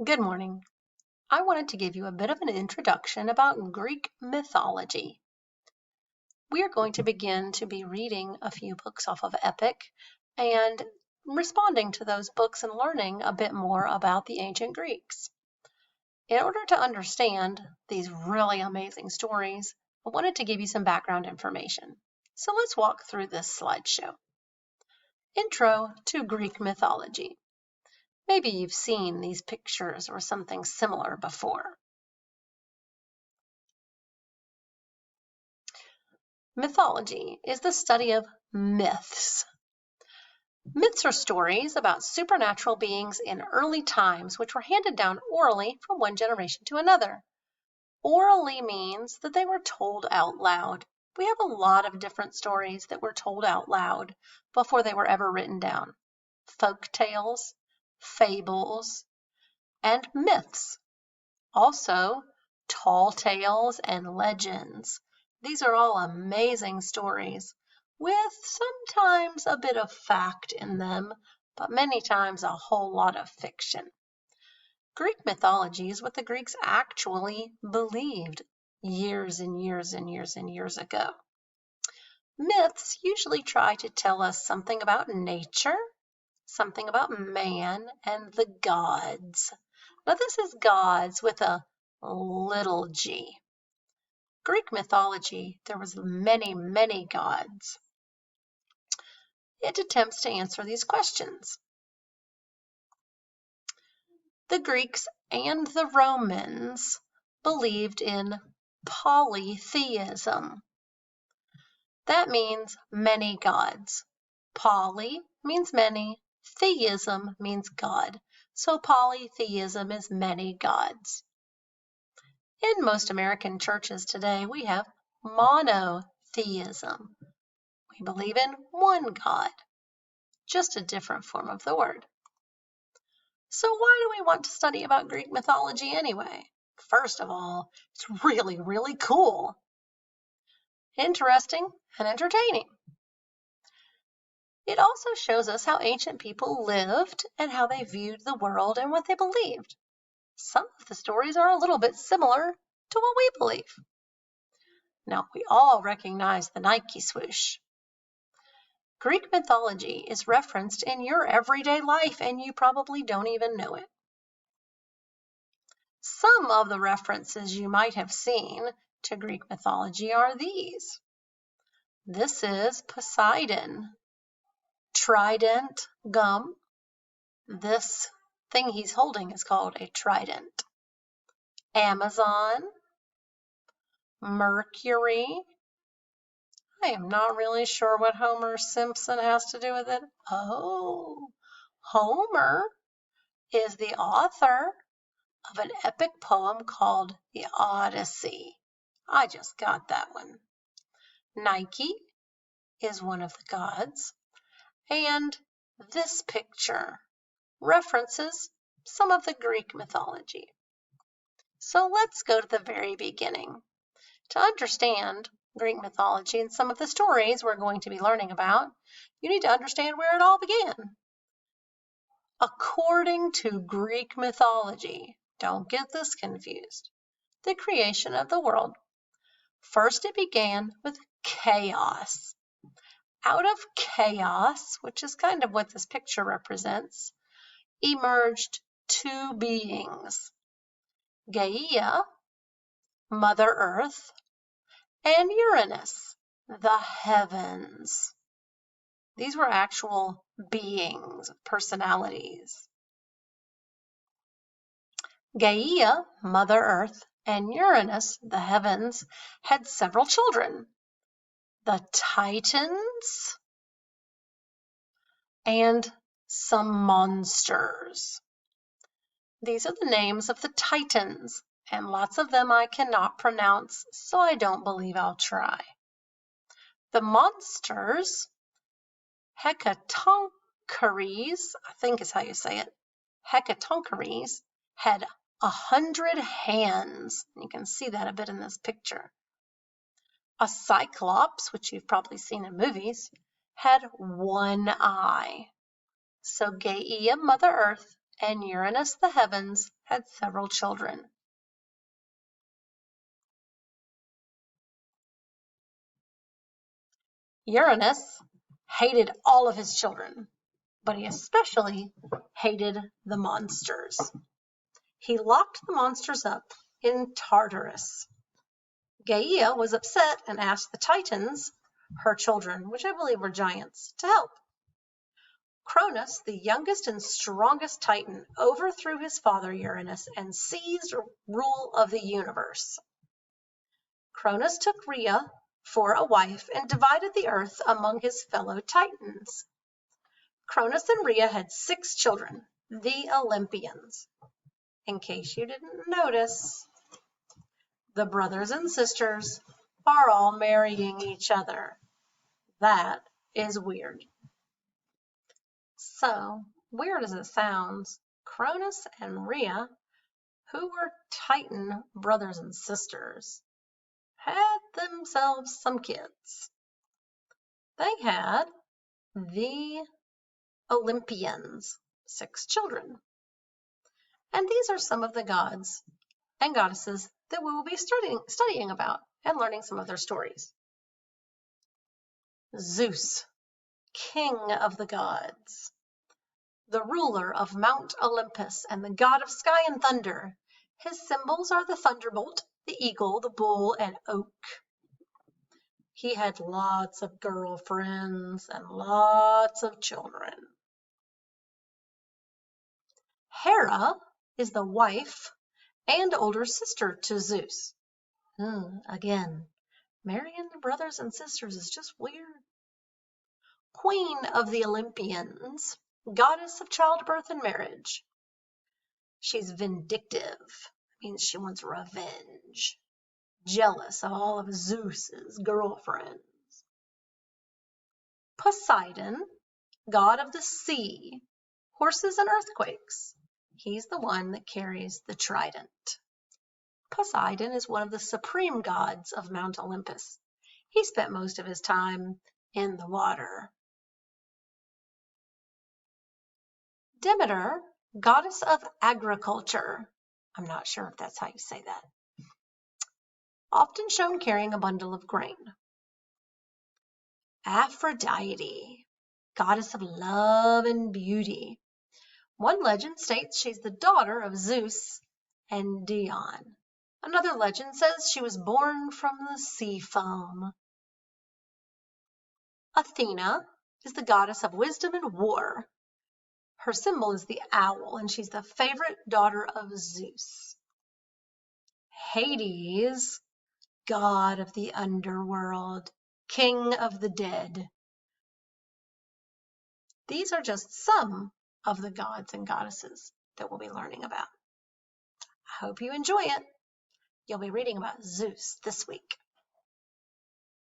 Good morning. I wanted to give you a bit of an introduction about Greek mythology. We are going to begin to be reading a few books off of Epic and responding to those books and learning a bit more about the ancient Greeks. In order to understand these really amazing stories, I wanted to give you some background information. So let's walk through this slideshow. Intro to Greek mythology. Maybe you've seen these pictures or something similar before. Mythology is the study of myths. Myths are stories about supernatural beings in early times which were handed down orally from one generation to another. Orally means that they were told out loud. We have a lot of different stories that were told out loud before they were ever written down. Folk tales, fables, and myths. Also, tall tales and legends. These are all amazing stories with sometimes a bit of fact in them, but many times a whole lot of fiction. Greek mythology is what the Greeks actually believed years and years and years and years ago. Myths usually try to tell us something about nature, something about man, and the gods. Now this is gods with a little g. Greek mythology, there was many gods. It attempts to answer these questions. The Greeks and the Romans believed in polytheism. That means many gods. Poly means many, theism means God. So polytheism is many gods. In most American churches today, we have monotheism. We believe in one God, just a different form of the word. So why do we want to study about Greek mythology anyway? First of all, it's really cool, interesting, and entertaining. It also shows us how ancient people lived and how they viewed the world and what they believed. Some of the stories are a little bit similar to what we believe. Now, we all recognize the Nike swoosh. Greek mythology is referenced in your everyday life, and you probably don't even know it. Some of the references you might have seen to Greek mythology are these. This is Poseidon, trident gum. This thing he's holding is called a trident. Amazon, Mercury. I am not really sure what Homer Simpson has to do with it. Oh, Homer is the author of an epic poem called the Odyssey. I just got that one. Nike is one of the gods, and this picture references some of the Greek mythology. So let's go to the very beginning. To understand Greek mythology and some of the stories we're going to be learning about, you need to understand where it all began. According to Greek mythology, don't get this confused, the creation of the world. First, it began with chaos. Out of chaos, which is kind of what this picture represents, emerged two beings, Gaia, Mother Earth, and Uranus, the heavens. These were actual beings, personalities. Gaia, Mother Earth, and Uranus, the heavens, had several children. The Titans and some monsters. These are the names of the Titans, and lots of them I cannot pronounce, so I don't believe I'll try. The monsters, Hecatoncheires, I think is how you say it, Hecatoncheires, had 100 hands. You can see that a bit in this picture. A Cyclops, which you've probably seen in movies, had one eye. So Gaia, Mother Earth, and Uranus the heavens had several children. Uranus hated all of his children, but he especially hated the monsters. He locked the monsters up in Tartarus. Gaia was upset and asked the Titans, her children, which I believe were giants, to help. Cronus, the youngest and strongest Titan, overthrew his father Uranus and seized rule of the universe. Cronus took Rhea for a wife and divided the earth among his fellow Titans. Cronus and Rhea had 6 children, the Olympians. In case you didn't notice, the brothers and sisters are all marrying each other. That is weird. So, weird as it sounds, Cronus and Rhea, who were Titan brothers and sisters, had themselves some kids. They had the Olympians, 6 children. And these are some of the gods and goddesses that we will be studying about and learning some of their stories. Zeus, king of the gods, the ruler of Mount Olympus and the god of sky and thunder. His symbols are the thunderbolt, the eagle, the bull, and oak. He had lots of girlfriends and lots of children. Hera is the wife and older sister to Zeus. Again, marrying the brothers and sisters is just weird. Queen of the Olympians, goddess of childbirth and marriage. She's vindictive, means she wants revenge. Jealous of all of Zeus's girlfriends. Poseidon, god of the sea, horses and earthquakes. He's the one that carries the trident. Poseidon is one of the supreme gods of Mount Olympus. He spent most of his time in the water. Demeter, goddess of agriculture. I'm not sure if that's how you say that. Often shown carrying a bundle of grain. Aphrodite, goddess of love and beauty. One legend states she's the daughter of Zeus and Dion. Another legend says she was born from the sea foam. Athena is the goddess of wisdom and war. Her symbol is the owl, and she's the favorite daughter of Zeus. Hades, god of the underworld, king of the dead. These are just some of the gods and goddesses that we'll be learning about. I hope you enjoy it. You'll be reading about Zeus this week.